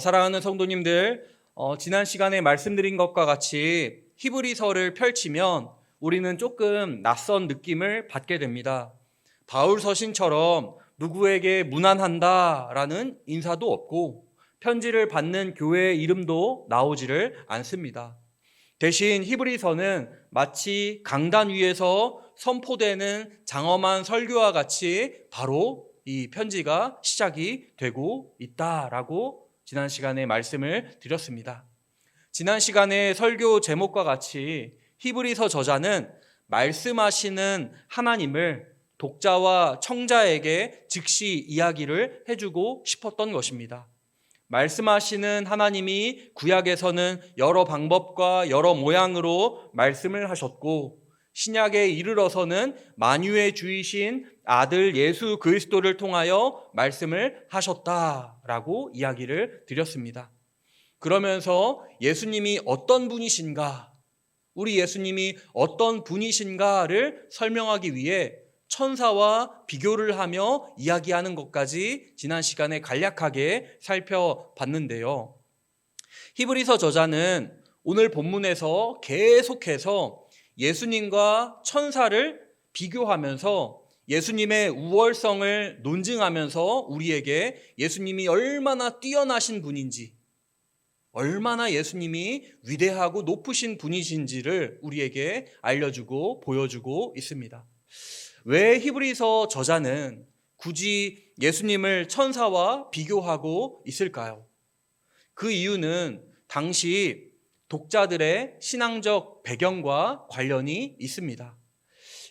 사랑하는 성도님들, 지난 시간에 말씀드린 것과 같이 히브리서를 펼치면 우리는 조금 낯선 느낌을 받게 됩니다. 바울 서신처럼 누구에게 문안한다라는 인사도 없고 편지를 받는 교회의 이름도 나오지를 않습니다. 대신 히브리서는 마치 강단 위에서 선포되는 장엄한 설교와 같이 바로 이 편지가 시작이 되고 있다라고 지난 시간에 말씀을 드렸습니다. 지난 시간에 설교 제목과 같이 히브리서 저자는 말씀하시는 하나님을 독자와 청자에게 즉시 이야기를 해주고 싶었던 것입니다. 말씀하시는 하나님이 구약에서는 여러 방법과 여러 모양으로 말씀을 하셨고 신약에 이르러서는 만유의 주이신 아들 예수 그리스도를 통하여 말씀을 하셨다라고 이야기를 드렸습니다. 그러면서 예수님이 어떤 분이신가, 우리 예수님이 어떤 분이신가를 설명하기 위해 천사와 비교를 하며 이야기하는 것까지 지난 시간에 간략하게 살펴봤는데요. 히브리서 저자는 오늘 본문에서 계속해서 예수님과 천사를 비교하면서 예수님의 우월성을 논증하면서 우리에게 예수님이 얼마나 뛰어나신 분인지, 얼마나 예수님이 위대하고 높으신 분이신지를 우리에게 알려주고 보여주고 있습니다. 왜 히브리서 저자는 굳이 예수님을 천사와 비교하고 있을까요? 그 이유는 당시 독자들의 신앙적 배경과 관련이 있습니다.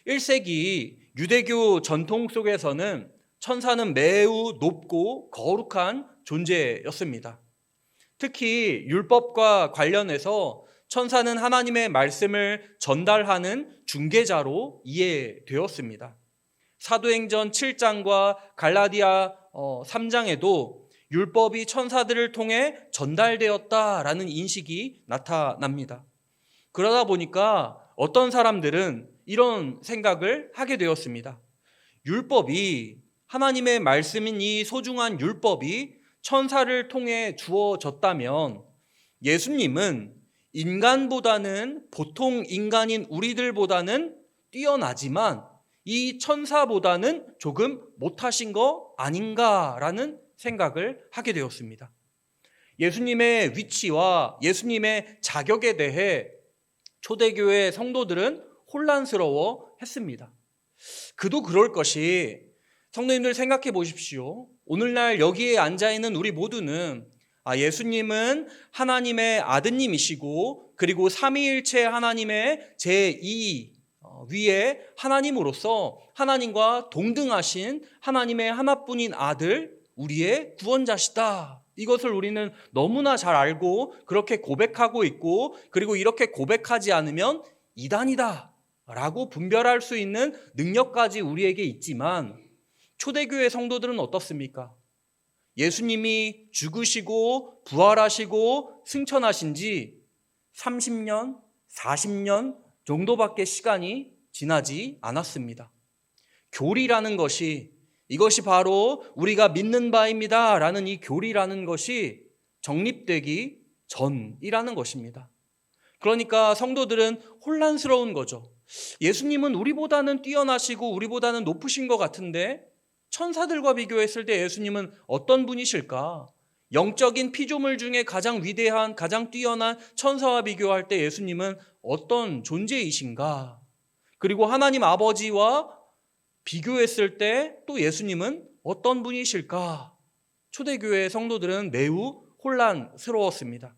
1세기 유대교 전통 속에서는 천사는 매우 높고 거룩한 존재였습니다. 특히 율법과 관련해서 천사는 하나님의 말씀을 전달하는 중개자로 이해되었습니다. 사도행전 7장과 갈라디아 3장에도 율법이 천사들을 통해 전달되었다라는 인식이 나타납니다. 그러다 보니까 어떤 사람들은 이런 생각을 하게 되었습니다. 율법이, 하나님의 말씀인 이 소중한 율법이 천사를 통해 주어졌다면 예수님은 인간보다는, 보통 인간인 우리들보다는 뛰어나지만 이 천사보다는 조금 못하신 거 아닌가라는 생각을 하게 되었습니다. 예수님의 위치와 예수님의 자격에 대해 초대교회 성도들은 혼란스러워 했습니다. 그도 그럴 것이, 성도님들 생각해 보십시오. 오늘날 여기에 앉아있는 우리 모두는 예수님은 하나님의 아드님이시고 그리고 삼위일체 하나님의 제2 위에 하나님으로서 하나님과 동등하신 하나님의 하나뿐인 아들, 우리의 구원자시다. 이것을 우리는 너무나 잘 알고 그렇게 고백하고 있고, 그리고 이렇게 고백하지 않으면 이단이다 라고 분별할 수 있는 능력까지 우리에게 있지만, 초대교회 성도들은 어떻습니까? 예수님이 죽으시고 부활하시고 승천하신 지 30년, 40년 정도밖에 시간이 지나지 않았습니다. 교리라는 것이, 이것이 바로 우리가 믿는 바입니다 라는 이 교리라는 것이 정립되기 전이라는 것입니다. 그러니까 성도들은 혼란스러운 거죠. 예수님은 우리보다는 뛰어나시고 우리보다는 높으신 것 같은데 천사들과 비교했을 때 예수님은 어떤 분이실까? 영적인 피조물 중에 가장 위대한, 가장 뛰어난 천사와 비교할 때 예수님은 어떤 존재이신가? 그리고 하나님 아버지와 비교했을 때 또 예수님은 어떤 분이실까? 초대교회 성도들은 매우 혼란스러웠습니다.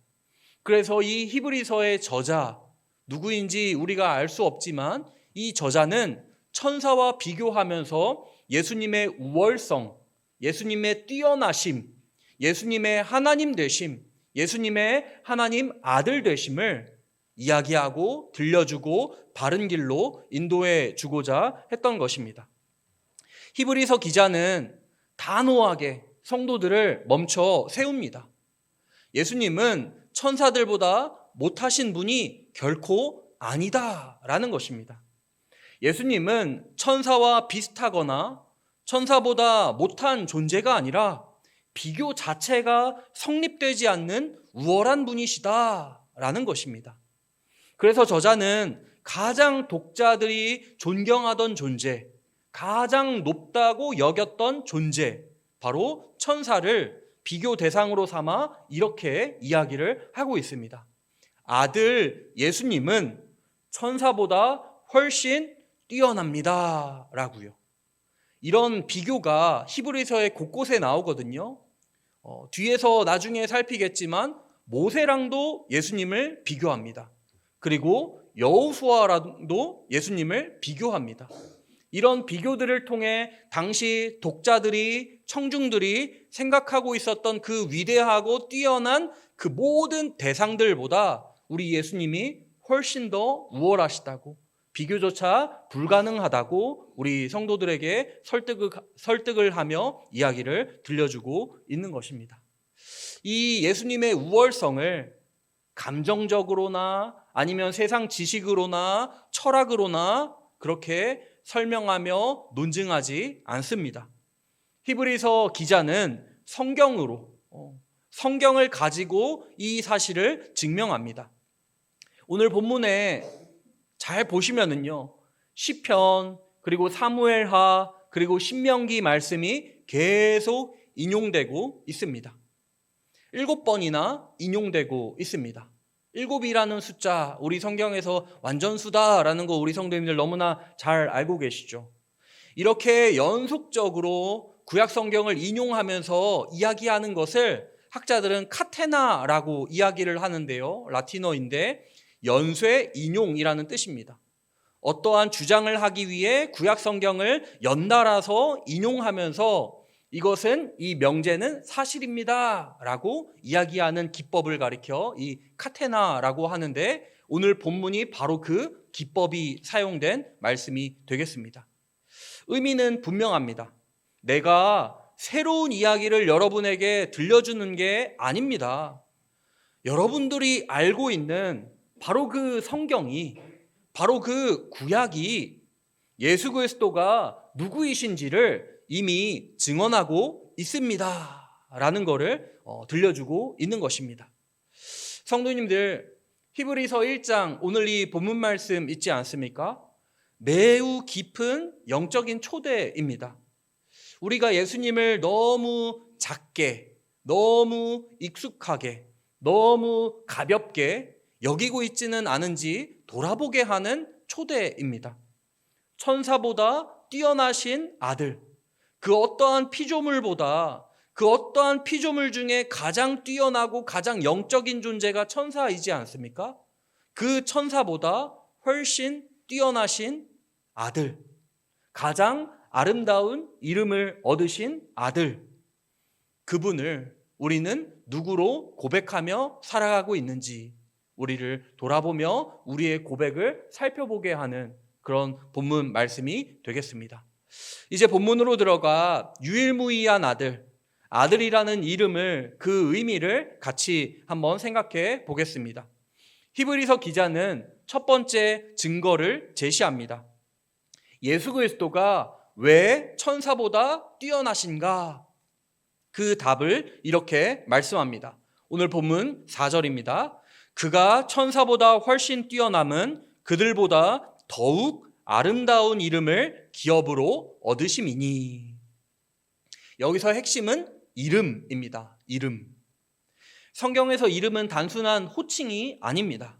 그래서 이 히브리서의 저자, 누구인지 우리가 알 수 없지만 이 저자는 천사와 비교하면서 예수님의 우월성, 예수님의 뛰어나심, 예수님의 하나님 되심, 예수님의 하나님 아들 되심을 이야기하고 들려주고 바른 길로 인도해 주고자 했던 것입니다. 히브리서 기자는 단호하게 성도들을 멈춰 세웁니다. 예수님은 천사들보다 못하신 분이 결코 아니다라는 것입니다. 예수님은 천사와 비슷하거나 천사보다 못한 존재가 아니라 비교 자체가 성립되지 않는 우월한 분이시다라는 것입니다. 그래서 저자는 가장 독자들이 존경하던 존재, 가장 높다고 여겼던 존재, 바로 천사를 비교 대상으로 삼아 이렇게 이야기를 하고 있습니다. 아들 예수님은 천사보다 훨씬 뛰어납니다 라고요. 이런 비교가 히브리서의 곳곳에 나오거든요. 뒤에서 나중에 살피겠지만 모세랑도 예수님을 비교합니다. 그리고 여호수아랑도 예수님을 비교합니다. 이런 비교들을 통해 당시 독자들이, 청중들이 생각하고 있었던 그 위대하고 뛰어난 그 모든 대상들보다 우리 예수님이 훨씬 더 우월하시다고, 비교조차 불가능하다고 우리 성도들에게 설득을 하며 이야기를 들려주고 있는 것입니다. 이 예수님의 우월성을 감정적으로나 아니면 세상 지식으로나 철학으로나 그렇게 설명하며 논증하지 않습니다. 히브리서 기자는 성경을 가지고 이 사실을 증명합니다. 오늘 본문에 잘 보시면은요, 시편 그리고 사무엘하 그리고 신명기 말씀이 계속 인용되고 있습니다. 7번이나 인용되고 있습니다. 7이라는 숫자, 우리 성경에서 완전수다라는 거 우리 성도님들 너무나 잘 알고 계시죠. 이렇게 연속적으로 구약 성경을 인용하면서 이야기하는 것을 학자들은 카테나라고 이야기를 하는데요, 라틴어인데 연쇄 인용이라는 뜻입니다. 어떠한 주장을 하기 위해 구약 성경을 연달아서 인용하면서 이것은, 이 명제는 사실입니다 라고 이야기하는 기법을 가리켜 이 카테나라고 하는데, 오늘 본문이 바로 그 기법이 사용된 말씀이 되겠습니다. 의미는 분명합니다. 내가 새로운 이야기를 여러분에게 들려주는 게 아닙니다. 여러분들이 알고 있는 바로 그 성경이, 바로 그 구약이 예수 그리스도가 누구이신지를 이미 증언하고 있습니다 라는 것을 들려주고 있는 것입니다. 성도님들, 히브리서 1장 오늘 이 본문 말씀 있지 않습니까? 매우 깊은 영적인 초대입니다. 우리가 예수님을 너무 작게, 너무 익숙하게, 너무 가볍게 여기고 있지는 않은지 돌아보게 하는 초대입니다. 천사보다 뛰어나신 아들, 그 어떠한 피조물보다, 그 어떠한 피조물 중에 가장 뛰어나고 가장 영적인 존재가 천사이지 않습니까? 그 천사보다 훨씬 뛰어나신 아들, 가장 아름다운 이름을 얻으신 아들, 그분을 우리는 누구로 고백하며 살아가고 있는지 우리를 돌아보며 우리의 고백을 살펴보게 하는 그런 본문 말씀이 되겠습니다. 이제 본문으로 들어가 유일무이한 아들이라는 이름을, 그 의미를 같이 한번 생각해 보겠습니다. 히브리서 기자는 첫 번째 증거를 제시합니다. 예수 그리스도가 왜 천사보다 뛰어나신가? 그 답을 이렇게 말씀합니다. 오늘 본문 4절입니다. 그가 천사보다 훨씬 뛰어남은 그들보다 더욱 아름다운 이름을 기업으로 얻으심이니. 여기서 핵심은 이름입니다. 이름. 성경에서 이름은 단순한 호칭이 아닙니다.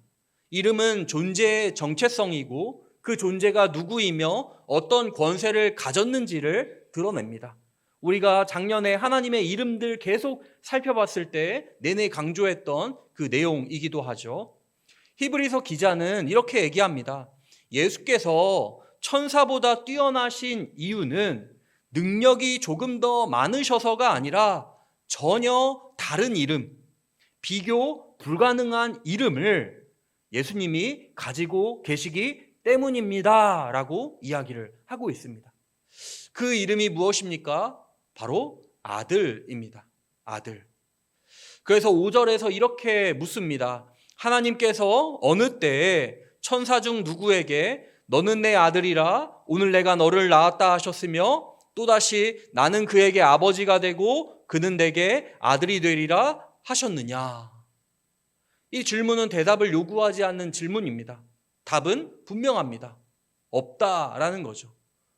이름은 존재의 정체성이고 그 존재가 누구이며 어떤 권세를 가졌는지를 드러냅니다. 우리가 작년에 하나님의 이름들 계속 살펴봤을 때 내내 강조했던 그 내용이기도 하죠. 히브리서 기자는 이렇게 얘기합니다. 예수께서 천사보다 뛰어나신 이유는 능력이 조금 더 많으셔서가 아니라 전혀 다른 이름, 비교 불가능한 이름을 예수님이 가지고 계시기 때문입니다 라고 이야기를 하고 있습니다. 그 이름이 무엇입니까? 바로 아들입니다. 아들. 그래서 5절에서 이렇게 묻습니다. 하나님께서 어느 때에 천사 중 누구에게 너는 내 아들이라 오늘 내가 너를 낳았다 하셨으며 또다시 나는 그에게 아버지가 되고 그는 내게 아들이 되리라 하셨느냐? 이 질문은 대답을 요구하지 않는 질문입니다. 답은 분명합니다. 없다라는 거죠.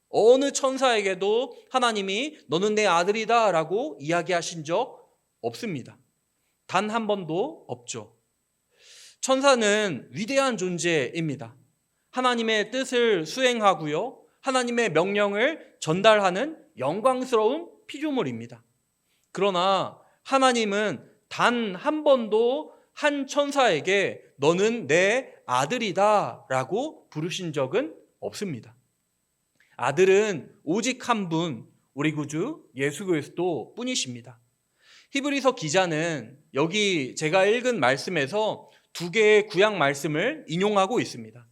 어느 천사에게도 하나님이 너는 내 아들이다 라고 이야기하신 적 없습니다. 단 한 번도 없죠. 천사는 위대한 존재입니다. 하나님의 뜻을 수행하고요, 하나님의 명령을 전달하는 영광스러운 피조물입니다. 그러나 하나님은 단 한 번도 한 천사에게 너는 내 아들이다 라고 부르신 적은 없습니다. 아들은 오직 한 분, 우리 구주 예수 그리스도 뿐이십니다. 히브리서 기자는 여기 제가 읽은 말씀에서 두 개의 구약 말씀을 인용하고 있습니다.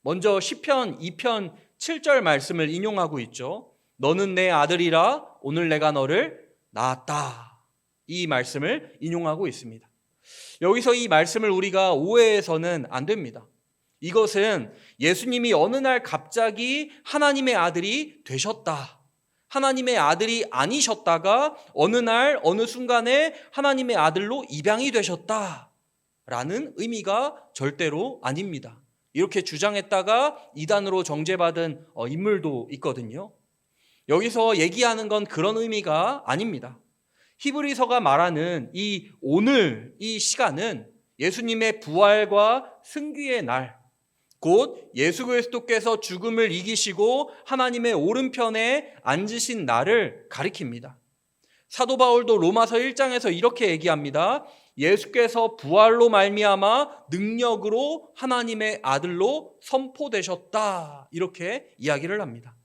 먼저 시편 2편 7절 말씀을 인용하고 있죠. 너는 내 아들이라 오늘 내가 너를 낳았다. 이 말씀을 인용하고 있습니다. 여기서 이 말씀을 우리가 오해해서는 안 됩니다. 이것은 예수님이 어느 날 갑자기 하나님의 아들이 되셨다, 하나님의 아들이 아니셨다가 어느 날 어느 순간에 하나님의 아들로 입양이 되셨다라는 의미가 절대로 아닙니다. 이렇게 주장했다가 이단으로 정죄받은 인물도 있거든요. 여기서 얘기하는 건 그런 의미가 아닙니다. 히브리서가 말하는 이 오늘 이 시간은 예수님의 부활과 승귀의 날, 곧 예수 그리스도께서 죽음을 이기시고 하나님의 오른편에 앉으신 날을 가리킵니다. 사도 바울도 로마서 1장에서 이렇게 얘기합니다. 예수께서 부활로 말미암아 능력으로 하나님의 아들로 선포되셨다, 이렇게 이야기를 합니다.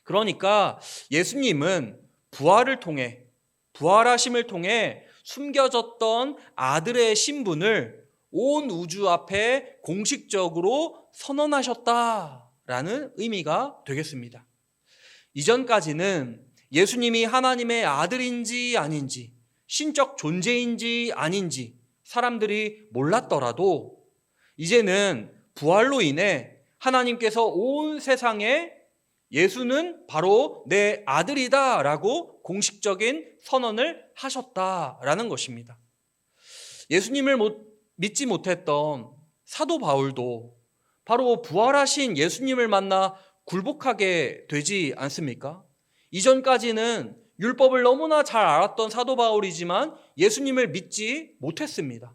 그러니까 예수님은 부활을 통해, 부활하심을 통해 숨겨졌던 아들의 신분을 온 우주 앞에 공식적으로 선언하셨다라는 의미가 되겠습니다. 이전까지는 예수님이 하나님의 아들인지 아닌지, 신적 존재인지 아닌지 사람들이 몰랐더라도 이제는 부활로 인해 하나님께서 온 세상에 예수는 바로 내 아들이다 라고 공식적인 선언을 하셨다라는 것입니다. 예수님을 믿지 못했던 사도 바울도 바로 부활하신 예수님을 만나 굴복하게 되지 않습니까? 이전까지는 율법을 너무나 잘 알았던 사도 바울이지만 예수님을 믿지 못했습니다.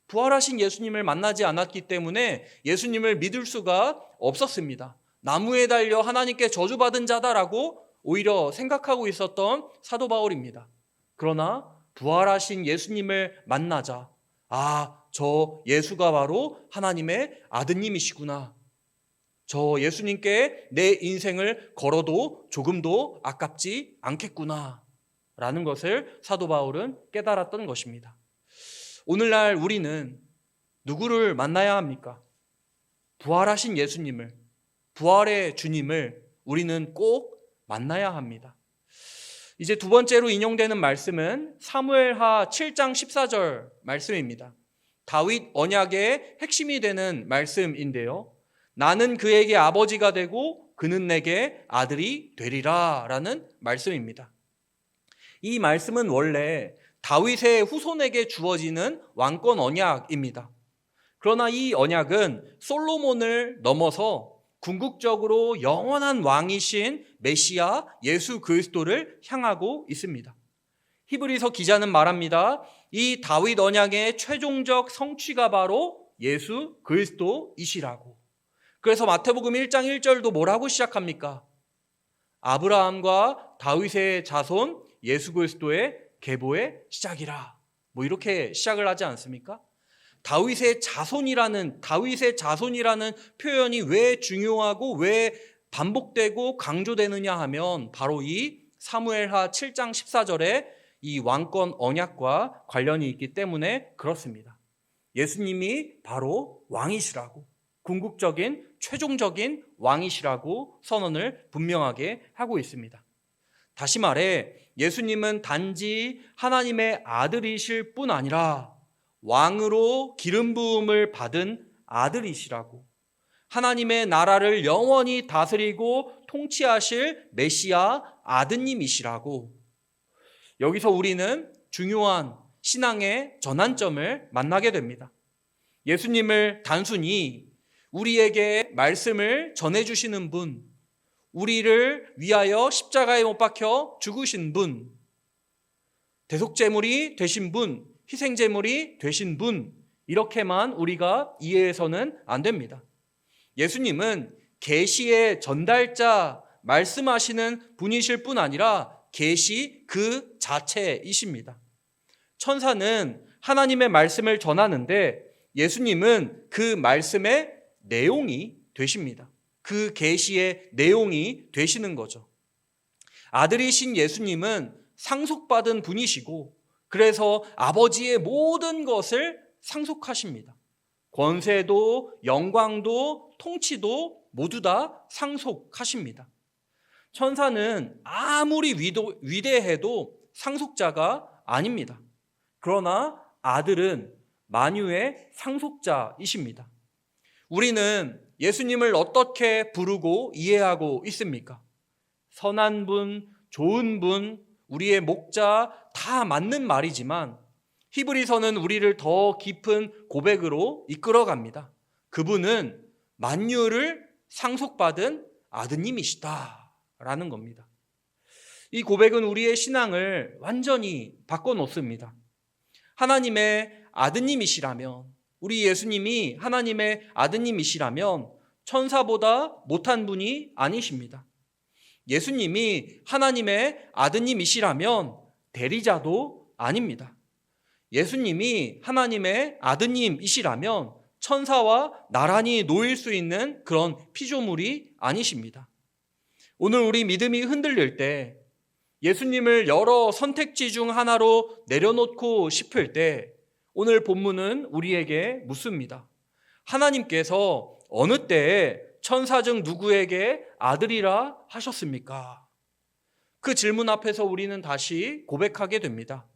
부활하신 예수님을 만나지 않았기 때문에 예수님을 믿을 수가 없었습니다. 나무에 달려 하나님께 저주받은 자다라고 오히려 생각하고 있었던 사도 바울입니다. 그러나 부활하신 예수님을 만나자, 저 예수가 바로 하나님의 아드님이시구나, 저 예수님께 내 인생을 걸어도 조금도 아깝지 않겠구나 라는 것을 사도 바울은 깨달았던 것입니다. 오늘날 우리는 누구를 만나야 합니까? 부활하신 예수님을, 부활의 주님을 우리는 꼭 만나야 합니다. 이제 두 번째로 인용되는 말씀은 사무엘하 7장 14절 말씀입니다. 다윗 언약의 핵심이 되는 말씀인데요. 나는 그에게 아버지가 되고 그는 내게 아들이 되리라 라는 말씀입니다. 이 말씀은 원래 다윗의 후손에게 주어지는 왕권 언약입니다. 그러나 이 언약은 솔로몬을 넘어서 궁극적으로 영원한 왕이신 메시아 예수 그리스도를 향하고 있습니다. 히브리서 기자는 말합니다. 이 다윗 언약의 최종적 성취가 바로 예수 그리스도이시라고. 그래서 마태복음 1장 1절도 뭐라고 시작합니까? 아브라함과 다윗의 자손 예수 그리스도의 계보의 시작이라. 이렇게 시작을 하지 않습니까? 다윗의 자손이라는 표현이 왜 중요하고 왜 반복되고 강조되느냐 하면 바로 이 사무엘하 7장 14절에 이 왕권 언약과 관련이 있기 때문에 그렇습니다. 예수님이 바로 왕이시라고, 궁극적인 최종적인 왕이시라고 선언을 분명하게 하고 있습니다. 다시 말해 예수님은 단지 하나님의 아들이실 뿐 아니라 왕으로 기름 부음을 받은 아들이시라고, 하나님의 나라를 영원히 다스리고 통치하실 메시아 아드님이시라고. 여기서 우리는 중요한 신앙의 전환점을 만나게 됩니다. 예수님을 단순히 우리에게 말씀을 전해주시는 분, 우리를 위하여 십자가에 못 박혀 죽으신 분, 대속제물이 되신 분, 희생제물이 되신 분, 이렇게만 우리가 이해해서는 안 됩니다. 예수님은 계시의 전달자, 말씀하시는 분이실 뿐 아니라 계시 그 자체이십니다. 천사는 하나님의 말씀을 전하는데 예수님은 그 말씀의 내용이 되십니다. 그 계시의 내용이 되시는 거죠. 아들이신 예수님은 상속받은 분이시고 그래서 아버지의 모든 것을 상속하십니다. 권세도 영광도 통치도 모두 다 상속하십니다. 천사는 아무리 위대해도 상속자가 아닙니다. 그러나 아들은 만유의 상속자이십니다. 우리는 예수님을 어떻게 부르고 이해하고 있습니까? 선한 분, 좋은 분, 우리의 목자 다 맞는 말이지만 히브리서는 우리를 더 깊은 고백으로 이끌어갑니다. 그분은 만유를 상속받은 아드님이시다라는 겁니다. 이 고백은 우리의 신앙을 완전히 바꿔놓습니다. 하나님의 아드님이시라면, 우리 예수님이 하나님의 아드님이시라면 천사보다 못한 분이 아니십니다. 예수님이 하나님의 아드님이시라면 대리자도 아닙니다. 예수님이 하나님의 아드님이시라면 천사와 나란히 놓일 수 있는 그런 피조물이 아니십니다. 오늘 우리 믿음이 흔들릴 때 예수님을 여러 선택지 중 하나로 내려놓고 싶을 때 오늘 본문은 우리에게 묻습니다. 하나님께서 어느 때에 천사 중 누구에게 아들이라 하셨습니까? 그 질문 앞에서 우리는 다시 고백하게 됩니다.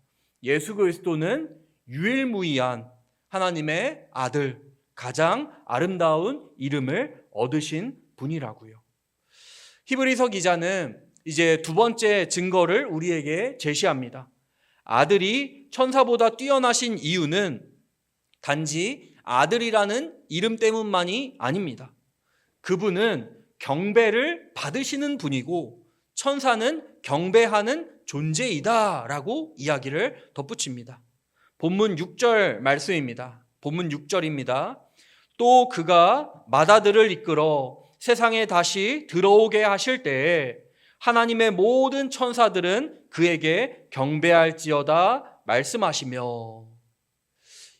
예수 그리스도는 유일무이한 하나님의 아들, 가장 아름다운 이름을 얻으신 분이라고요. 히브리서 기자는 이제 두 번째 증거를 우리에게 제시합니다. 아들이 천사보다 뛰어나신 이유는 단지 아들이라는 이름 때문만이 아닙니다. 그분은 경배를 받으시는 분이고 천사는 경배하는 존재이다라고 이야기를 덧붙입니다. 본문 6절 말씀입니다. 본문 6절입니다. 또 그가 맏아들을 이끌어 세상에 다시 들어오게 하실 때에 하나님의 모든 천사들은 그에게 경배할지어다 말씀하시며,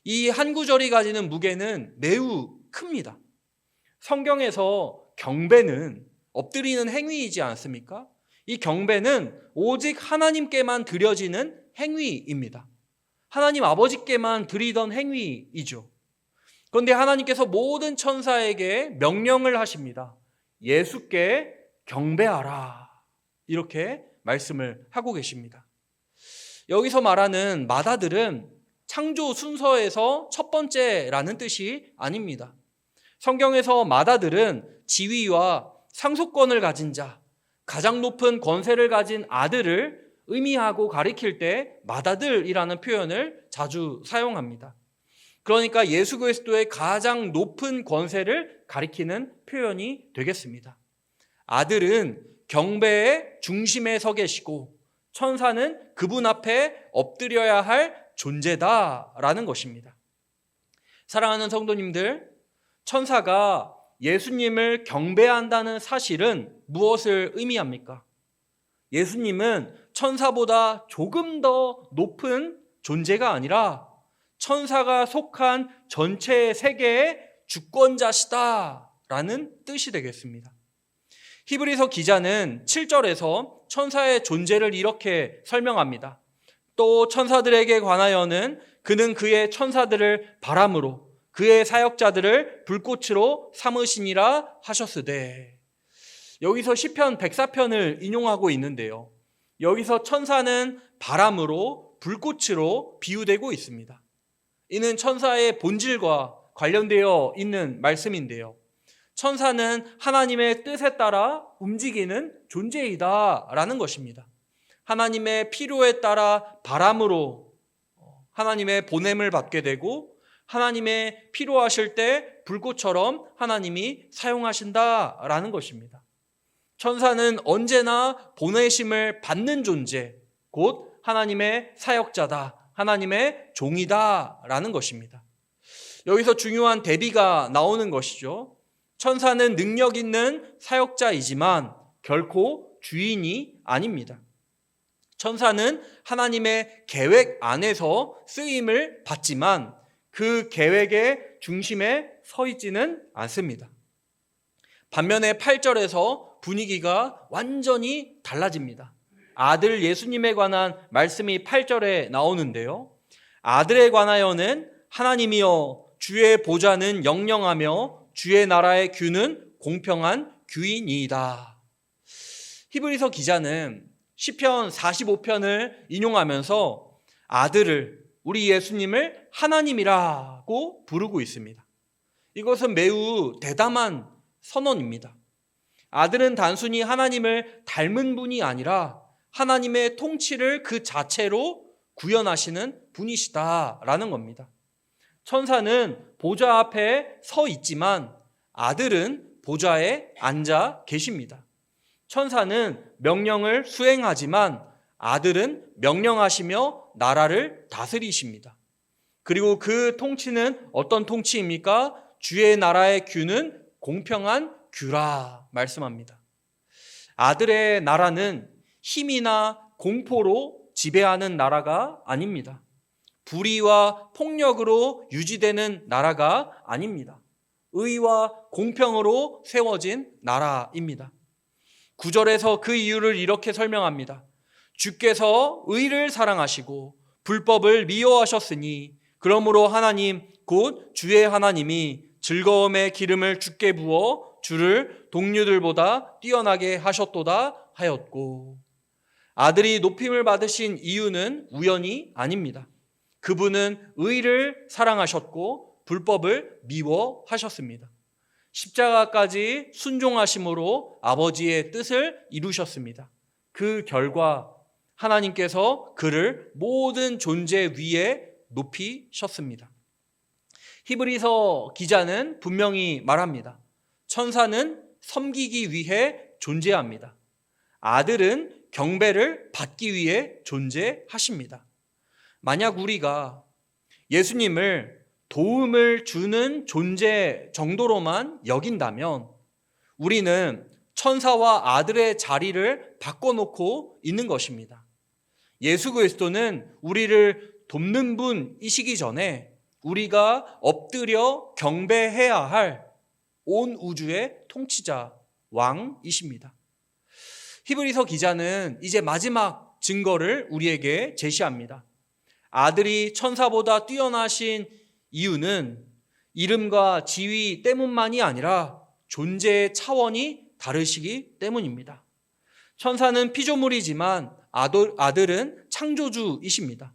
이 한 구절이 가지는 무게는 매우 큽니다. 성경에서 경배는 엎드리는 행위이지 않습니까? 이 경배는 오직 하나님께만 드려지는 행위입니다. 하나님 아버지께만 드리던 행위이죠. 그런데 하나님께서 모든 천사에게 명령을 하십니다. 예수께 경배하라. 이렇게 말씀을 하고 계십니다. 여기서 말하는 맏아들은 창조 순서에서 첫 번째라는 뜻이 아닙니다. 성경에서 맏아들은 지위와 상속권을 가진 자, 가장 높은 권세를 가진 아들을 의미하고 가리킬 때 맏아들이라는 표현을 자주 사용합니다. 그러니까 예수 그리스도의 가장 높은 권세를 가리키는 표현이 되겠습니다. 아들은 경배의 중심에 서 계시고 천사는 그분 앞에 엎드려야 할 존재다라는 것입니다. 사랑하는 성도님들, 천사가 예수님을 경배한다는 사실은 무엇을 의미합니까? 예수님은 천사보다 조금 더 높은 존재가 아니라 천사가 속한 전체 세계의 주권자시다라는 뜻이 되겠습니다. 히브리서 기자는 7절에서 천사의 존재를 이렇게 설명합니다. 또 천사들에게 관하여는 그는 그의 천사들을 바람으로 그의 사역자들을 불꽃으로 삼으시니라 하셨으되, 여기서 시편 104편을 인용하고 있는데요. 여기서 천사는 바람으로 불꽃으로 비유되고 있습니다. 이는 천사의 본질과 관련되어 있는 말씀인데요. 천사는 하나님의 뜻에 따라 움직이는 존재이다라는 것입니다. 하나님의 필요에 따라 바람으로 하나님의 보냄을 받게 되고 하나님의 필요하실 때 불꽃처럼 하나님이 사용하신다라는 것입니다. 천사는 언제나 보내심을 받는 존재, 곧 하나님의 사역자다, 하나님의 종이다라는 것입니다. 여기서 중요한 대비가 나오는 것이죠. 천사는 능력 있는 사역자이지만 결코 주인이 아닙니다. 천사는 하나님의 계획 안에서 쓰임을 받지만 그 계획의 중심에 서 있지는 않습니다. 반면에 8절에서 분위기가 완전히 달라집니다. 아들 예수님에 관한 말씀이 8절에 나오는데요. 아들에 관하여는 하나님이여 주의 보좌는 영영하며 주의 나라의 규는 공평한 규이니이다. 히브리서 기자는 시편 45편을 인용하면서 아들을, 우리 예수님을 하나님이라고 부르고 있습니다. 이것은 매우 대담한 선언입니다. 아들은 단순히 하나님을 닮은 분이 아니라 하나님의 통치를 그 자체로 구현하시는 분이시다라는 겁니다. 천사는 보좌 앞에 서 있지만 아들은 보좌에 앉아 계십니다. 천사는 명령을 수행하지만 아들은 명령하시며 나라를 다스리십니다. 그리고 그 통치는 어떤 통치입니까? 주의 나라의 규는 공평한 규라 말씀합니다. 아들의 나라는 힘이나 공포로 지배하는 나라가 아닙니다. 불의와 폭력으로 유지되는 나라가 아닙니다. 의와 공평으로 세워진 나라입니다. 9절에서 그 이유를 이렇게 설명합니다. 주께서 의를 사랑하시고 불법을 미워하셨으니 그러므로 하나님 곧 주의 하나님이 즐거움의 기름을 주께 부어 주를 동류들보다 뛰어나게 하셨도다 하였고, 아들이 높임을 받으신 이유는 우연이 아닙니다. 그분은 의를 사랑하셨고 불법을 미워하셨습니다. 십자가까지 순종하심으로 아버지의 뜻을 이루셨습니다. 그 결과 하나님께서 그를 모든 존재 위에 높이셨습니다. 히브리서 기자는 분명히 말합니다. 천사는 섬기기 위해 존재합니다. 아들은 경배를 받기 위해 존재하십니다. 만약 우리가 예수님을 도움을 주는 존재 정도로만 여긴다면 우리는 천사와 아들의 자리를 바꿔놓고 있는 것입니다. 예수 그리스도는 우리를 돕는 분이시기 전에 우리가 엎드려 경배해야 할 온 우주의 통치자, 왕이십니다. 히브리서 기자는 이제 마지막 증거를 우리에게 제시합니다. 아들이 천사보다 뛰어나신 이유는 이름과 지위 때문만이 아니라 존재의 차원이 다르시기 때문입니다. 천사는 피조물이지만 아들은 창조주이십니다.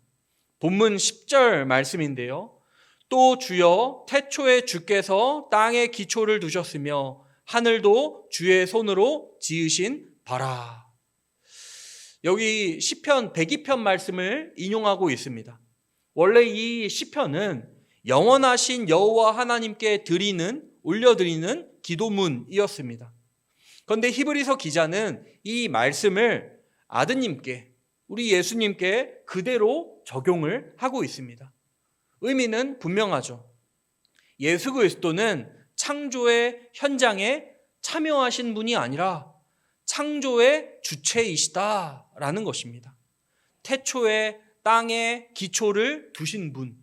본문 10절 말씀인데요. 또 주여 태초에 주께서 땅에 기초를 두셨으며 하늘도 주의 손으로 지으신 바라. 여기 시편 102편 말씀을 인용하고 있습니다. 원래 이 시편은 영원하신 여호와 하나님께 올려드리는 기도문이었습니다. 그런데 히브리서 기자는 이 말씀을 아드님께, 우리 예수님께 그대로 적용을 하고 있습니다. 의미는 분명하죠. 예수 그리스도는 창조의 현장에 참여하신 분이 아니라 창조의 주체이시다라는 것입니다. 태초에 땅에 기초를 두신 분,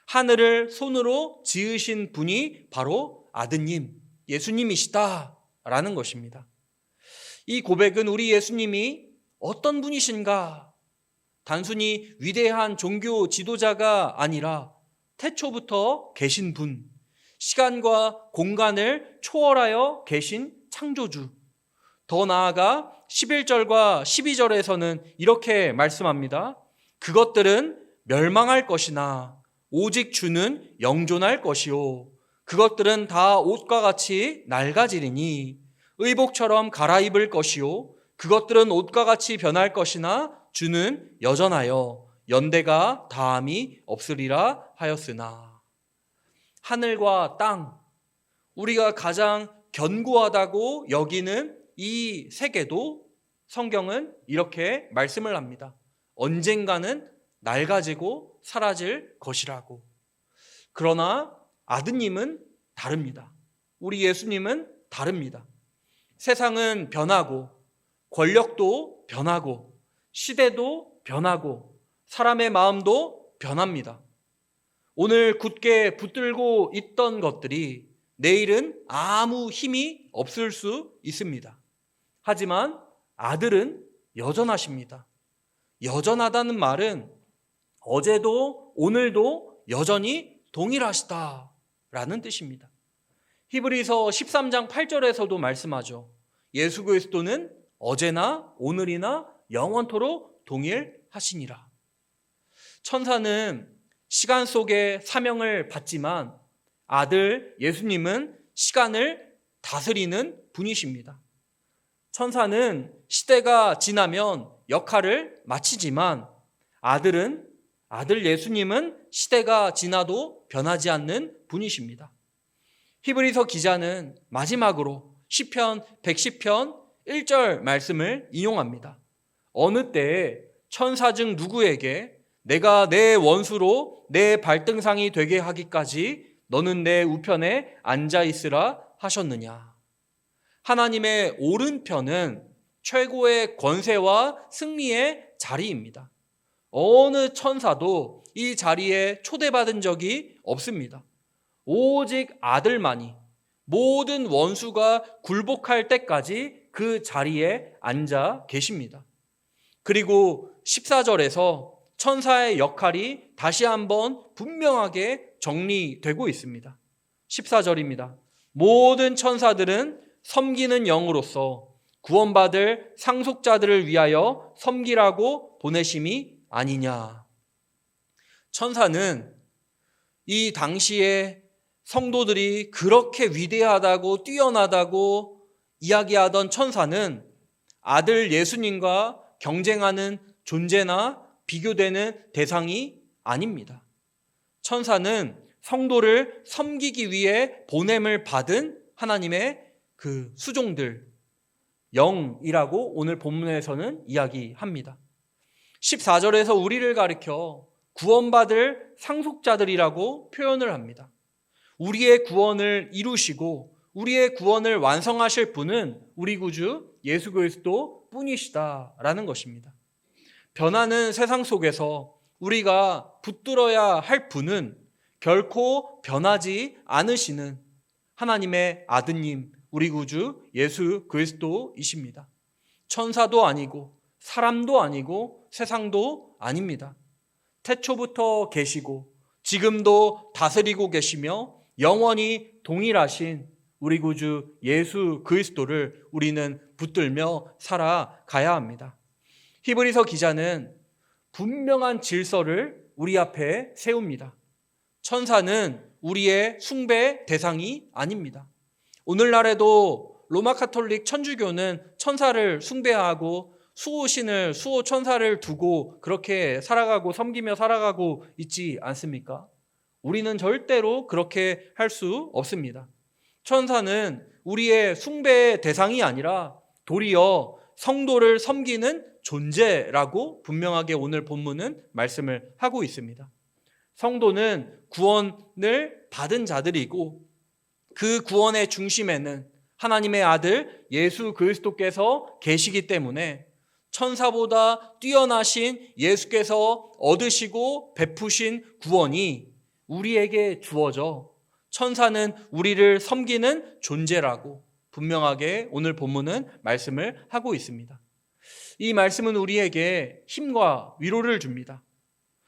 하늘을 손으로 지으신 분이 바로 아드님, 예수님이시다라는 것입니다. 이 고백은 우리 예수님이 어떤 분이신가? 단순히 위대한 종교 지도자가 아니라 태초부터 계신 분, 시간과 공간을 초월하여 계신 창조주. 더 나아가 11절과 12절에서는 이렇게 말씀합니다. 그것들은 멸망할 것이나 오직 주는 영존할 것이요. 그것들은 다 옷과 같이 낡아지리니 의복처럼 갈아입을 것이요. 그것들은 옷과 같이 변할 것이나 주는 여전하여 연대가 다함이 없으리라 하였으나. 하늘과 땅, 우리가 가장 견고하다고 여기는 이 세계도 성경은 이렇게 말씀을 합니다. 언젠가는 낡아지고 사라질 것이라고. 그러나 아드님은 다릅니다. 우리 예수님은 다릅니다. 세상은 변하고 권력도 변하고 시대도 변하고 사람의 마음도 변합니다. 오늘 굳게 붙들고 있던 것들이 내일은 아무 힘이 없을 수 있습니다. 하지만 아들은 여전하십니다. 여전하다는 말은 어제도 오늘도 여전히 동일하시다라는 뜻입니다. 히브리서 13장 8절에서도 말씀하죠. 예수 그리스도는 어제나 오늘이나 영원토록 동일하시니라. 천사는 시간 속에 사명을 받지만 아들 예수님은 시간을 다스리는 분이십니다. 천사는 시대가 지나면 역할을 마치지만 아들 예수님은 시대가 지나도 변하지 않는 분이십니다. 히브리서 기자는 마지막으로 시편 110편 1절 말씀을 인용합니다. 어느 때에 천사 중 누구에게 내가 내 원수로 내 발등상이 되게 하기까지 너는 내 우편에 앉아 있으라 하셨느냐. 하나님의 오른편은 최고의 권세와 승리의 자리입니다. 어느 천사도 이 자리에 초대받은 적이 없습니다. 오직 아들만이 모든 원수가 굴복할 때까지 그 자리에 앉아 계십니다. 그리고 14절에서 천사의 역할이 다시 한번 분명하게 정리되고 있습니다. 14절입니다. 모든 천사들은 섬기는 영으로서 구원받을 상속자들을 위하여 섬기라고 보내심이 아니냐. 천사는 이 당시에 성도들이 그렇게 위대하다고 뛰어나다고 이야기하던 천사는 아들 예수님과 경쟁하는 존재나 비교되는 대상이 아닙니다. 천사는 성도를 섬기기 위해 보냄을 받은 하나님의 그 수종들, 영이라고 오늘 본문에서는 이야기합니다. 14절에서 우리를 가리켜 구원받을 상속자들이라고 표현을 합니다. 우리의 구원을 이루시고 우리의 구원을 완성하실 분은 우리 구주 예수 그리스도 뿐이시다라는 것입니다. 변하는 세상 속에서 우리가 붙들어야 할 분은 결코 변하지 않으시는 하나님의 아드님, 우리 구주 예수 그리스도이십니다. 천사도 아니고 사람도 아니고 세상도 아닙니다. 태초부터 계시고 지금도 다스리고 계시며 영원히 동일하신 우리 구주 예수 그리스도를 우리는 붙들며 살아가야 합니다. 히브리서 기자는 분명한 질서를 우리 앞에 세웁니다. 천사는 우리의 숭배 대상이 아닙니다. 오늘날에도 로마 카톨릭 천주교는 천사를 숭배하고 수호신을, 수호 천사를 두고 그렇게 살아가고 섬기며 살아가고 있지 않습니까? 우리는 절대로 그렇게 할 수 없습니다. 천사는 우리의 숭배의 대상이 아니라 도리어 성도를 섬기는 존재라고 분명하게 오늘 본문은 말씀을 하고 있습니다. 성도는 구원을 받은 자들이고 그 구원의 중심에는 하나님의 아들 예수 그리스도께서 계시기 때문에 천사보다 뛰어나신 예수께서 얻으시고 베푸신 구원이 우리에게 주어져 천사는 우리를 섬기는 존재라고 분명하게 오늘 본문은 말씀을 하고 있습니다. 이 말씀은 우리에게 힘과 위로를 줍니다.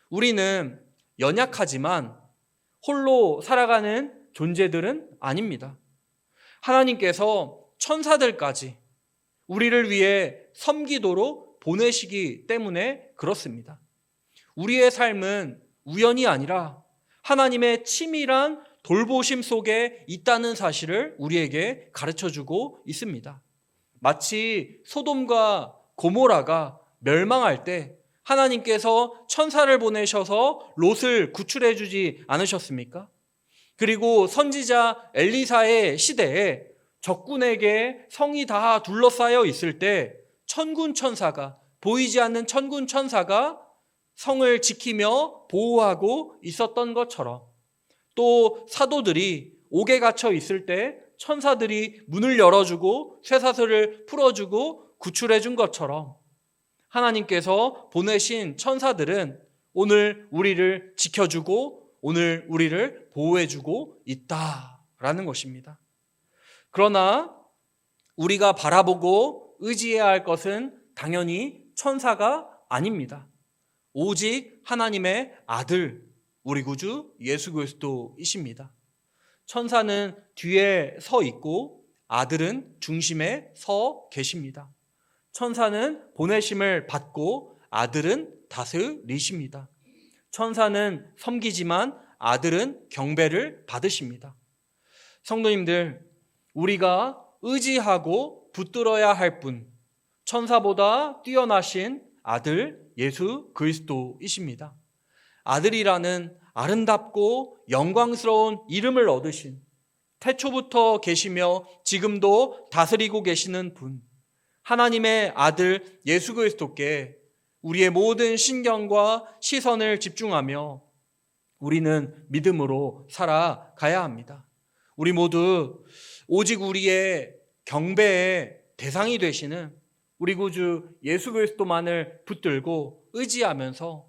우리는 연약하지만 홀로 살아가는 존재들은 아닙니다. 하나님께서 천사들까지 우리를 위해 섬기도록 보내시기 때문에 그렇습니다. 우리의 삶은 우연이 아니라 하나님의 치밀한 돌보심 속에 있다는 사실을 우리에게 가르쳐주고 있습니다. 마치 소돔과 고모라가 멸망할 때 하나님께서 천사를 보내셔서 롯을 구출해 주지 않으셨습니까? 그리고 선지자 엘리사의 시대에 적군에게 성이 다 둘러싸여 있을 때 천군 천사가, 보이지 않는 천군 천사가 성을 지키며 보호하고 있었던 것처럼, 또 사도들이 옥에 갇혀 있을 때 천사들이 문을 열어주고 쇠사슬을 풀어주고 구출해 준 것처럼 하나님께서 보내신 천사들은 오늘 우리를 지켜주고 오늘 우리를 보호해주고 있다라는 것입니다. 그러나 우리가 바라보고 의지해야 할 것은 당연히 천사가 아닙니다. 오직 하나님의 아들, 우리 구주 예수 그리스도이십니다. 천사는 뒤에 서 있고 아들은 중심에 서 계십니다. 천사는 보내심을 받고 아들은 다스리십니다. 천사는 섬기지만 아들은 경배를 받으십니다. 성도님들, 우리가 의지하고 붙들어야 할 분, 천사보다 뛰어나신 아들 예수 그리스도이십니다. 아들이라는 아름답고 영광스러운 이름을 얻으신, 태초부터 계시며 지금도 다스리고 계시는 분, 하나님의 아들 예수 그리스도께 우리의 모든 신경과 시선을 집중하며 우리는 믿음으로 살아가야 합니다. 우리 모두 오직 우리의 경배의 대상이 되시는 우리 구주 예수 그리스도만을 붙들고 의지하면서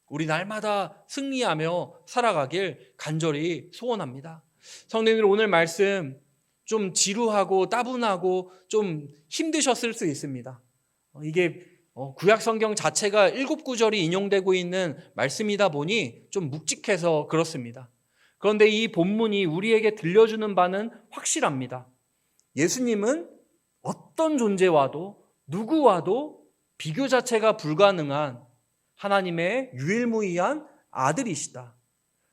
우리 날마다 승리하며 살아가길 간절히 소원합니다. 성도님들, 오늘 말씀 좀 지루하고 따분하고 좀 힘드셨을 수 있습니다. 이게 구약 성경 자체가 7구절이 인용되고 있는 말씀이다 보니 좀 묵직해서 그렇습니다. 그런데 이 본문이 우리에게 들려주는 바는 확실합니다. 예수님은 어떤 존재와도 누구와도 비교 자체가 불가능한 하나님의 유일무이한 아들이시다.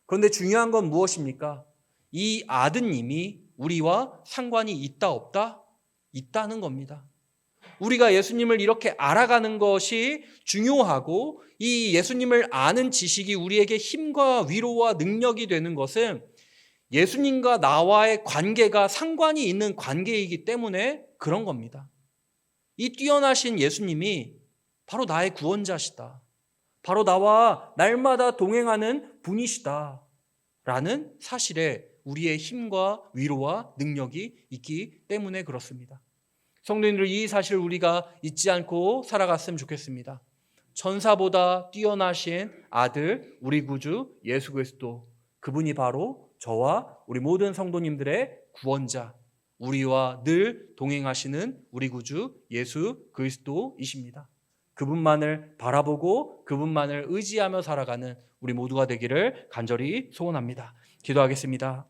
그런데 중요한 건 무엇입니까? 이 아드님이 우리와 상관이 있다 없다? 있다는 겁니다. 우리가 예수님을 이렇게 알아가는 것이 중요하고 이 예수님을 아는 지식이 우리에게 힘과 위로와 능력이 되는 것은 예수님과 나와의 관계가 상관이 있는 관계이기 때문에 그런 겁니다. 이 뛰어나신 예수님이 바로 나의 구원자시다. 바로 나와 날마다 동행하는 분이시다. 라는 사실에 우리의 힘과 위로와 능력이 있기 때문에 그렇습니다. 성도님들, 이 사실을 우리가 잊지 않고 살아갔으면 좋겠습니다. 천사보다 뛰어나신 아들, 우리 구주 예수 그리스도, 그분이 바로 저와 우리 모든 성도님들의 구원자, 우리와 늘 동행하시는 우리 구주 예수 그리스도이십니다. 그분만을 바라보고 그분만을 의지하며 살아가는 우리 모두가 되기를 간절히 소원합니다. 기도하겠습니다.